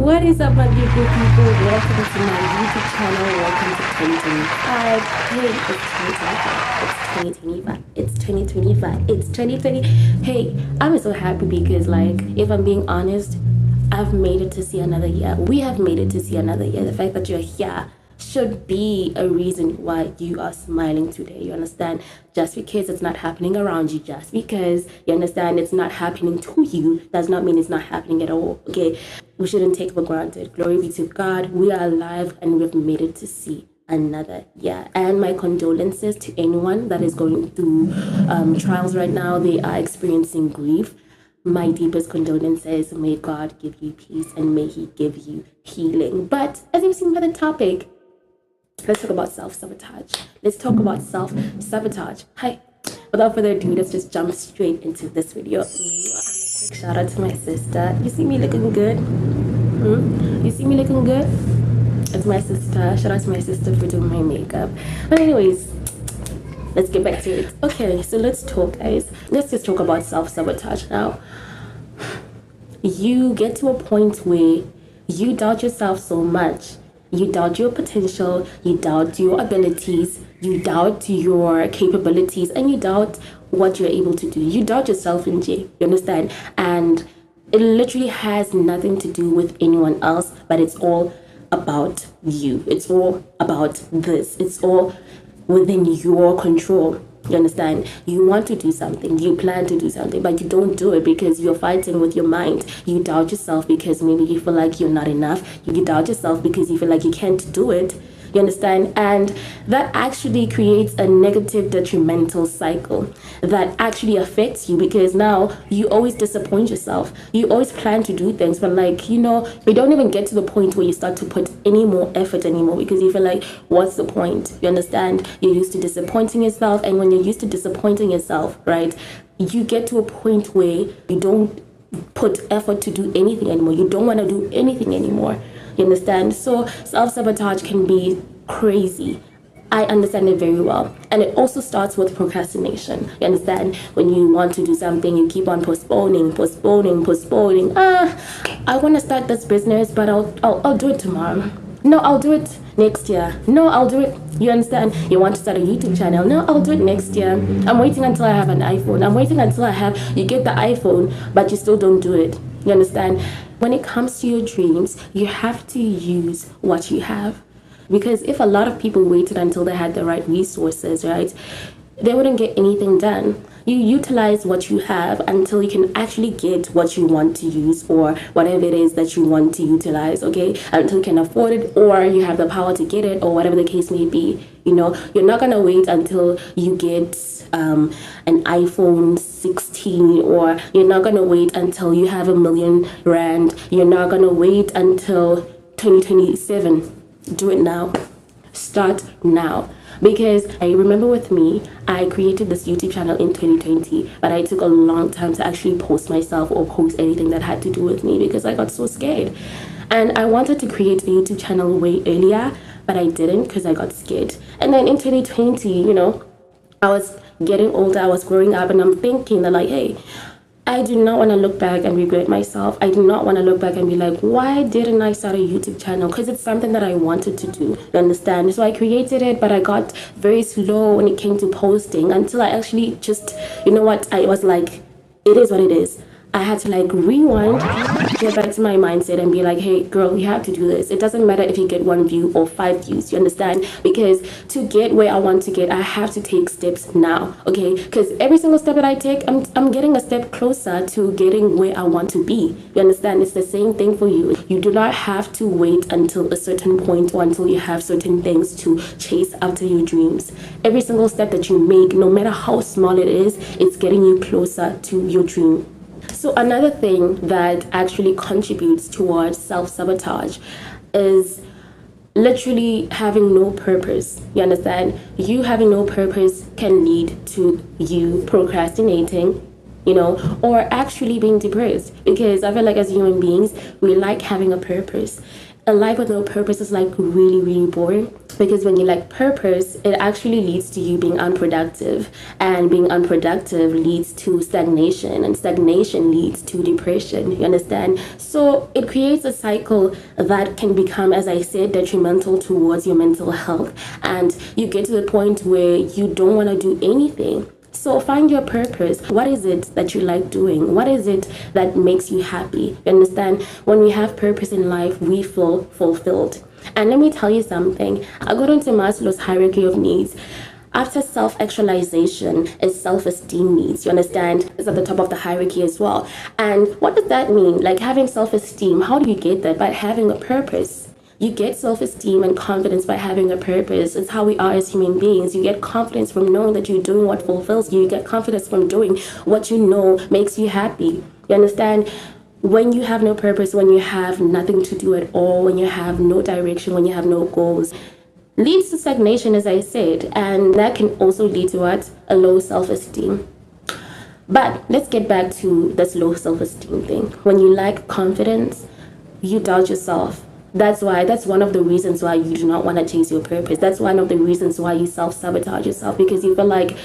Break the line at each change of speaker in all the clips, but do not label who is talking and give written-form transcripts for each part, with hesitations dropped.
What is up, my beautiful people? Welcome to my YouTube channel. Welcome to 2025. Hey, it's 2025. It's 2025. It's 2020. Hey, I'm so happy because, like, if I'm being honest, I've made it to see another year. We have made it to see another year. The fact that you're here should be a reason why you are smiling today. You understand? Just because it's not happening around you, just because you understand it's not happening to you, does not mean it's not happening at all. Okay, we shouldn't take for granted. Glory be to God. We are alive and we've made it to see another year. And my condolences to anyone that is going through trials right now. They are experiencing grief. My deepest condolences. May God give you peace and may He give you healing. But as you've seen by the topic, let's talk about self-sabotage. Let's talk about self-sabotage. Hi. Without further ado, let's just jump straight into this video. A quick shout out to my sister. You see me looking good? You see me looking good? It's my sister. Shout out to my sister for doing my makeup. But anyways, let's get back to it. Okay, so let's talk, guys. Let's just talk about self-sabotage now. You get to a point where you doubt yourself so much. You doubt your potential, you doubt your abilities, you doubt your capabilities, and you doubt what you're able to do. You doubt yourself in J, you understand? And it literally has nothing to do with anyone else, but it's all about you. It's all about this. It's all within your control. You understand? You want to do something, you plan to do something, but you don't do it because you're fighting with your mind. You doubt yourself because maybe you feel like you're not enough. You doubt yourself because you feel like you can't do it. You understand? And that actually creates a negative, detrimental cycle that actually affects you because now you always disappoint yourself. You always plan to do things, but like, you don't even get to the point where you start to put any more effort anymore because you feel like, what's the point? You understand? You're used to disappointing yourself, and when you're used to disappointing yourself, right, you get to a point where you don't put effort to do anything anymore. You don't want to do anything anymore. You understand? So self-sabotage can be crazy. I understand it very well. And it also starts with procrastination. You understand? When you want to do something, you keep on postponing. I want to start this business, but I'll do it tomorrow. No, I'll do it next year. No, I'll do it. You understand? You want to start a YouTube channel. No, I'll do it next year. I'm waiting until I have an iPhone. I'm waiting until you get the iPhone, but you still don't do it. You understand? When it comes to your dreams, you have to use what you have. Because if a lot of people waited until they had the right resources, right, they wouldn't get anything done. You utilize what you have until you can actually get what you want to use or whatever it is that you want to utilize, okay? Until you can afford it or you have the power to get it or whatever the case may be. You're not going to wait until you get an iPhone 16 or you're not going to wait until you have R1 million. You're not going to wait until 2027. Do it now. Start now. Because I remember with me, I created this YouTube channel in 2020, but I took a long time to actually post myself or post anything that had to do with me because I got so scared. And I wanted to create a YouTube channel way earlier, but I didn't because I got scared. And then in 2020, I was getting older, I was growing up, and I'm thinking that like, hey, I do not want to look back and regret myself. I do not want to look back and be like, why didn't I start a YouTube channel? Because it's something that I wanted to do. You understand? So I created it, but I got very slow when it came to posting until I actually just, I was like, it is what it is. I had to like rewind, get back to my mindset and be like, hey girl, you have to do this. It doesn't matter if you get 1 view or 5 views, you understand? Because to get where I want to get, I have to take steps now, okay? Because every single step that I take, I'm getting a step closer to getting where I want to be. You understand? It's the same thing for you. You do not have to wait until a certain point or until you have certain things to chase after your dreams. Every single step that you make, no matter how small it is, it's getting you closer to your dream. So another thing that actually contributes towards self-sabotage is literally having no purpose. You understand? You having no purpose can lead to you procrastinating, or actually being depressed. Because I feel like as human beings, we like having a purpose. a life with no purpose is like really, really boring, because when you lack purpose, it actually leads to you being unproductive, and being unproductive leads to stagnation, and stagnation leads to depression. You understand? So it creates a cycle that can become, as I said, detrimental towards your mental health, and you get to the point where you don't want to do anything. So find your purpose. What is it that you like doing? What is it that makes you happy? You understand? When we have purpose in life, we feel fulfilled. And let me tell you something. According to Maslow's hierarchy of needs, after self-actualization is self-esteem needs. You understand? It's at the top of the hierarchy as well. And what does that mean? Like having self-esteem, how do you get that? By having a purpose. You get self-esteem and confidence by having a purpose. It's how we are as human beings. You get confidence from knowing that you're doing what fulfills you. You get confidence from doing what you know makes you happy. You understand? When you have no purpose, when you have nothing to do at all, when you have no direction, when you have no goals, leads to stagnation, as I said. And that can also lead to what? A low self-esteem. But let's get back to this low self-esteem thing. When you lack confidence, you doubt yourself. That's one of the reasons why you do not want to chase your purpose. That's one of the reasons why you self-sabotage yourself, because you feel like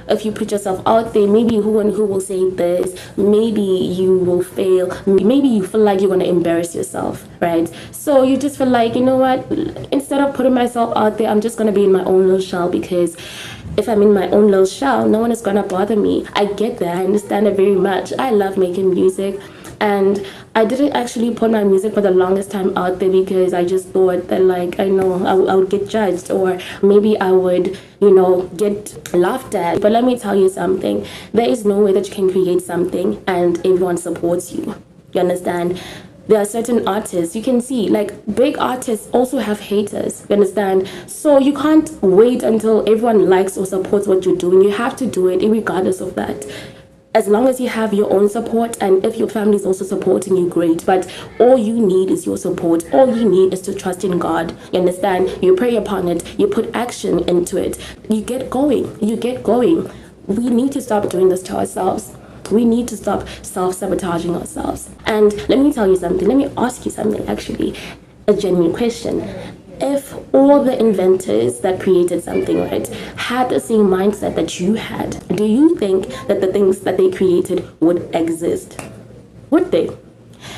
if you put yourself out there, maybe who and who will say this, maybe you will fail, maybe you feel like you're going to embarrass yourself, right? So you just feel like, you know what, instead of putting myself out there, I'm just going to be in my own little shell, because if I'm in my own little shell, no one is going to bother me. I get that. I understand it very much. I love making music. And I didn't actually put my music for the longest time out there because I just thought that, like, I know I would get judged, or maybe I would, get laughed at. But let me tell you something. There is no way that you can create something and everyone supports you. You understand? There are certain artists, you can see, like, big artists also have haters, you understand? So you can't wait until everyone likes or supports what you're doing. You have to do it regardless of that. As long as you have your own support, and if your family is also supporting you, great. But all you need is your support. All you need is to trust in God. You understand? You pray upon it. You put action into it. You get going. You get going. We need to stop doing this to ourselves. We need to stop self-sabotaging ourselves. And let me tell you something. Let me ask you something, actually. A genuine question. If all the inventors that created something, right, had the same mindset that you had, do you think that the things that they created would exist? Would they?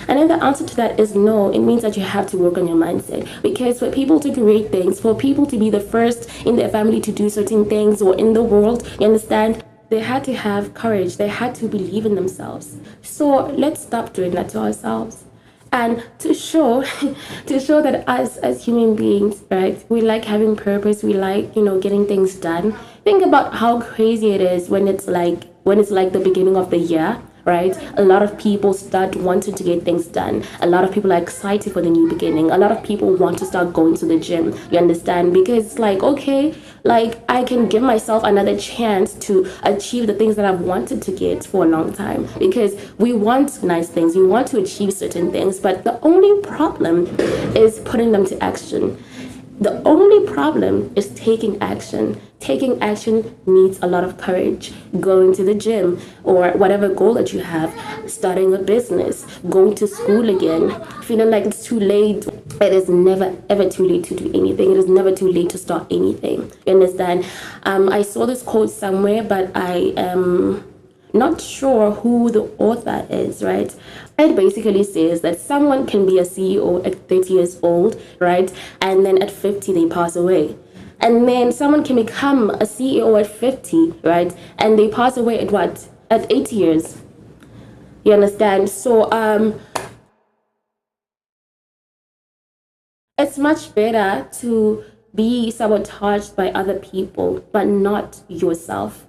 And if the answer to that is no, it means that you have to work on your mindset. Because for people to create things, for people to be the first in their family to do certain things or in the world, you understand, they had to have courage. They had to believe in themselves. So let's stop doing that to ourselves. And to show that us as human beings, right, we like having purpose, we like, getting things done. Think about how crazy it is when it's like the beginning of the year, right? A lot of people start wanting to get things done. A lot of people are excited for the new beginning. A lot of people want to start going to the gym, you understand? Because it's like, okay, like, I can give myself another chance to achieve the things that I've wanted to get for a long time. Because we want nice things, we want to achieve certain things, but the only problem is putting them to action. The only problem is taking action. Taking action needs a lot of courage. Going to the gym or whatever goal that you have, starting a business, going to school again, feeling like it's too late. It is never ever too late to do anything. It is never too late to start anything. You understand? I saw this quote somewhere, but I am not sure who the author is, right? It basically says that someone can be a CEO at 30 years old, right? And then at 50, they pass away. And then someone can become a CEO at 50, right? And they pass away at what? At 80 years. You understand? So, it's much better to be sabotaged by other people, but not yourself.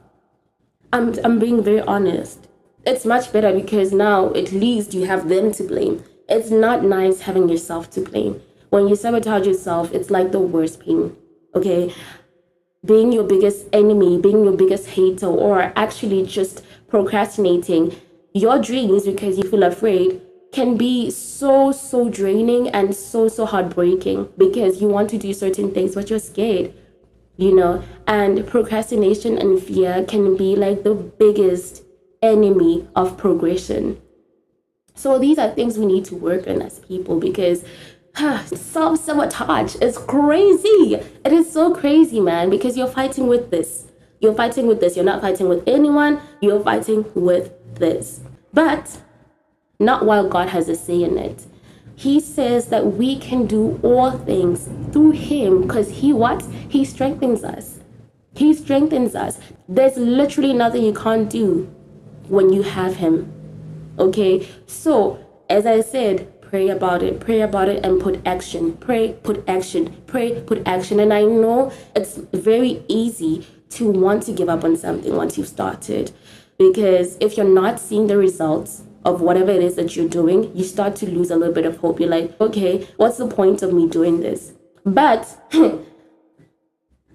I'm being very honest. It's much better because now at least you have them to blame. It's not nice having yourself to blame. When you sabotage yourself, it's like the worst pain, okay? Being your biggest enemy, being your biggest hater, or actually just procrastinating your dreams because you feel afraid can be so draining and so heartbreaking, because you want to do certain things but you're scared. And procrastination and fear can be like the biggest enemy of progression. So these are things we need to work on as people, because Self-sabotage is crazy. It is so crazy, man, because you're fighting with this. You're fighting with this. You're not fighting with anyone. You're fighting with this. But not while God has a say in it. He says that we can do all things through him because he strengthens us. He strengthens us. There's literally nothing you can't do when you have him. Okay? So, as I said, pray about it, and put action. Pray, put action. Pray, put action. And I know it's very easy to want to give up on something once you've started. Because if you're not seeing the results of whatever it is that you're doing, you start to lose a little bit of hope. You're like, okay, what's the point of me doing this? But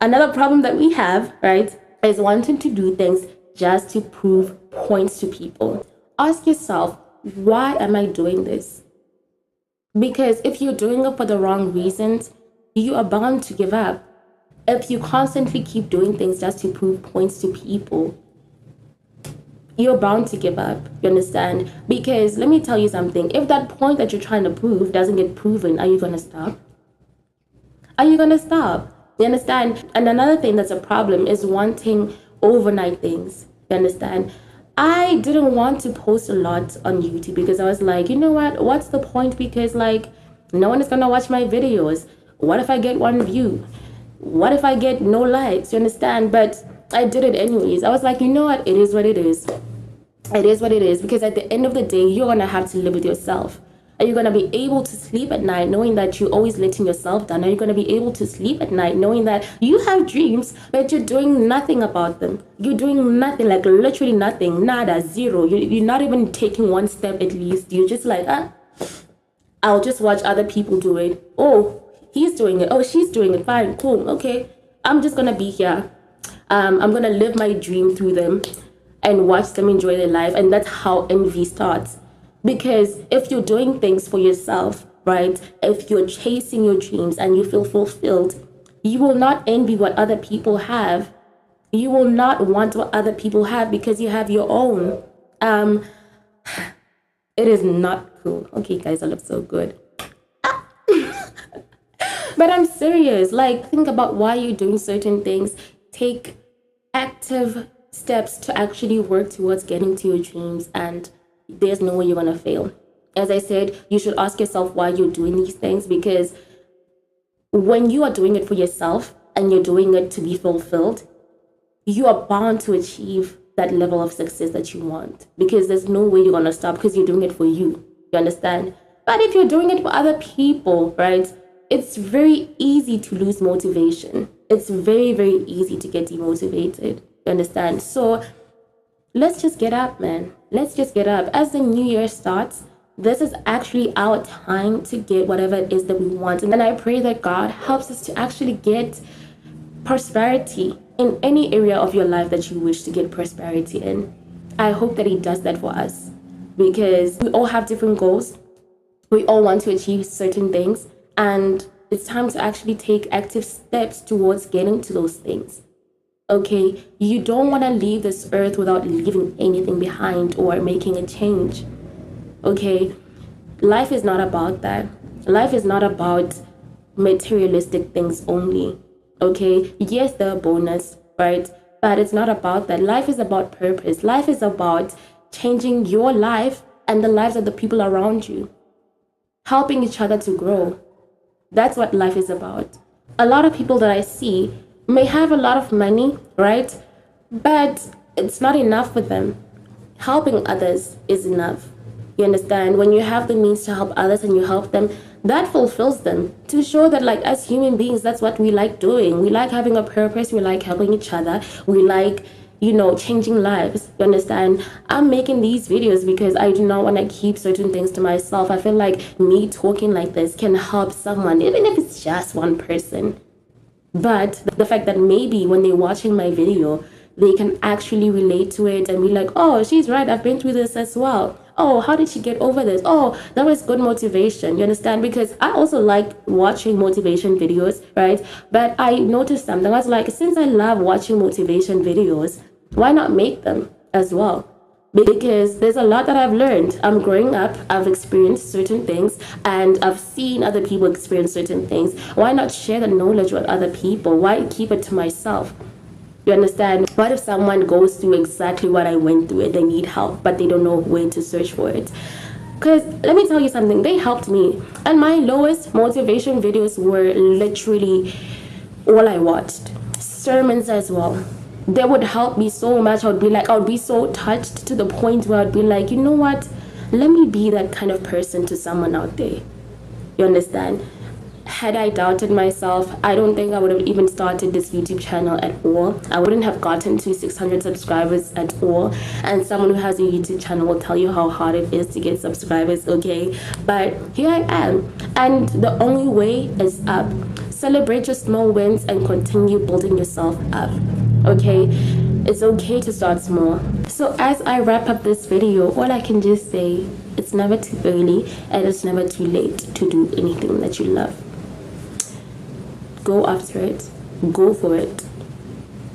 another problem that we have, right, is wanting to do things just to prove points to people. Ask yourself, why am I doing this? Because if you're doing it for the wrong reasons, you are bound to give up. If you constantly keep doing things just to prove points to people, you're bound to give up. You understand? Because let me tell you something. If that point that you're trying to prove doesn't get proven, are you going to stop? Are you going to stop? You understand? And another thing that's a problem is wanting overnight things. You understand? I didn't want to post a lot on YouTube because I was like, you know what? What's the point? Because like, no one is going to watch my videos. What if I get 1 view? What if I get no likes? You understand? But I did it anyways. I was like, you know what? It is what it is. It is what it is, because at the end of the day, you're going to have to live with yourself. Are you going to be able to sleep at night knowing that you're always letting yourself down? Are you going to be able to sleep at night knowing that you have dreams, but you're doing nothing about them? You're doing nothing, like literally nothing, nada, zero. You're not even taking one step at least. You're just like, I'll just watch other people do it. Oh, he's doing it. Oh, she's doing it. Fine, cool, okay. I'm just going to be here. I'm going to live my dream through them and watch them enjoy their life. And that's how envy starts. Because if you're doing things for yourself, right, if you're chasing your dreams and you feel fulfilled, you will not envy what other people have. You will not want what other people have because you have your own. It is not cool. Okay, guys, I look so good. But I'm serious. Like, think about why you're doing certain things. Take active steps to actually work towards getting to your dreams, and there's no way you're gonna fail. As I said, you should ask yourself why you're doing these things, because when you are doing it for yourself and you're doing it to be fulfilled, you are bound to achieve that level of success that you want, because there's no way you're gonna stop because you're doing it for you. You understand? But if you're doing it for other people, right, it's very easy to lose motivation. It's very, very easy to get demotivated. You understand? So let's just get up, man. Let's just get up. As the new year starts, this is actually our time to get whatever it is that we want. And I pray that God helps us to actually get prosperity in any area of your life that you wish to get prosperity in. I hope that he does that for us, because we all have different goals. We all want to achieve certain things, and it's time to actually take active steps towards getting to those things. Okay, you don't want to leave this earth without leaving anything behind or making a change. Okay, life is not about that. Life is not about materialistic things only. Okay, yes, they're a bonus, right? But it's not about that. Life is about purpose. Life is about changing your life and the lives of the people around you, helping each other to grow. That's what life is about. A lot of people that I see may have a lot of money, right? But it's not enough for them. Helping others is enough. You understand? When you have the means to help others and you help them, that fulfills them. To show that, like, as human beings, that's what we like doing. We like having a purpose. We like helping each other. We like, changing lives. You understand? I'm making these videos because I do not want to keep certain things to myself. I feel like me talking like this can help someone, even if it's just one person. But the fact that maybe when they're watching my video, they can actually relate to it and be like, oh, she's right, I've been through this as well. Oh, how did she get over this? Oh, that was good motivation. You understand? Because I also like watching motivation videos, right? But I noticed something. I was like, since I love watching motivation videos, why not make them as well? because there's a lot that I've learned. I'm growing up, I've experienced certain things, and I've seen other people experience certain things. Why not share the knowledge with other people? Why keep it to myself? You understand? What if someone goes through exactly what I went through and they need help, but they don't know where to search for it? Because let me tell you something, they helped me. And my lowest motivation videos were literally all I watched. Sermons as well. They would help me so much. I would be so touched to the point where I'd be like, you know what? Let me be that kind of person to someone out there. You understand? Had I doubted myself, I don't think I would have even started this YouTube channel at all. I wouldn't have gotten to 600 subscribers at all. And someone who has a YouTube channel will tell you how hard it is to get subscribers, okay? But here I am. And the only way is up. Celebrate your small wins and continue building yourself up, okay? It's okay to start small. So as I wrap up this video, all I can just say, it's never too early and it's never too late to do anything that you love. Go after it. Go for it.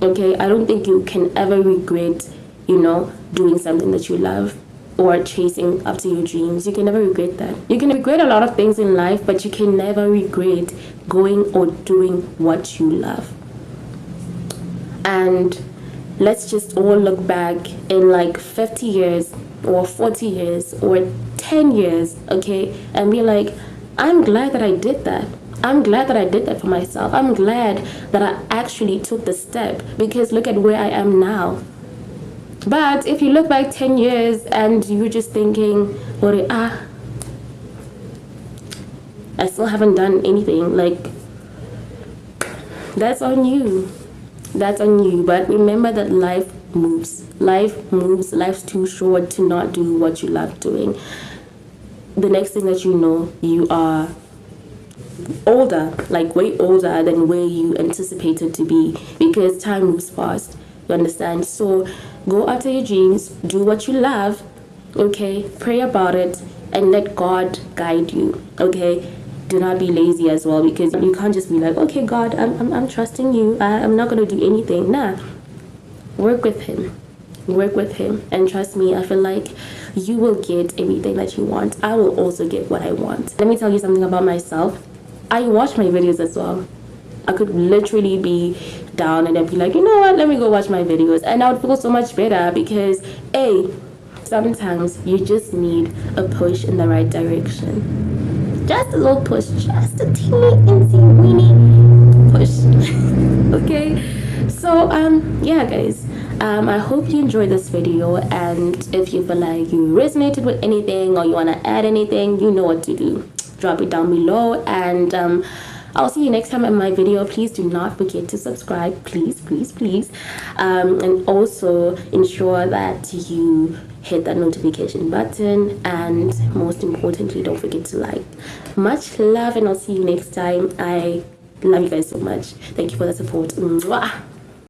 Okay? I don't think you can ever regret, doing something that you love or chasing after your dreams. You can never regret that. You can regret a lot of things in life, but you can never regret going or doing what you love. And let's just all look back in like 50 years or 40 years or 10 years, okay? And be like, I'm glad that I did that. I'm glad that I did that for myself. I'm glad that I actually took the step, because look at where I am now. But if you look back 10 years and you're just thinking, I still haven't done anything, like, that's on you. That's on you. But remember that life moves. Life moves. Life's too short to not do what you love doing. The next thing that you know, you are older, like way older than where you anticipated to be, because time moves fast. You understand? So go after your dreams, do what you love, okay? Pray about it and let God guide you, okay? Do not be lazy as well, because you can't just be like, okay, God, I'm trusting you. I'm not going to do anything. Nah, work with him. Work with him. And trust me, I feel like you will get everything that you want. I will also get what I want. Let me tell you something about myself. I watch my videos as well. I could literally be down and then be like, you know what, let me go watch my videos. And I would feel so much better, because sometimes you just need a push in the right direction. Just a little push, just a teeny weeny push. Okay, so yeah guys, I hope you enjoyed this video, and if you feel like you resonated with anything or you want to add anything, you know what to do. Drop it down below, and I'll see you next time in my video. Please do not forget to subscribe, please. And also ensure that you hit that notification button, and most importantly, don't forget to like. Much love, and I'll see you next time. I love you guys so much. Thank you for the support. Mwah.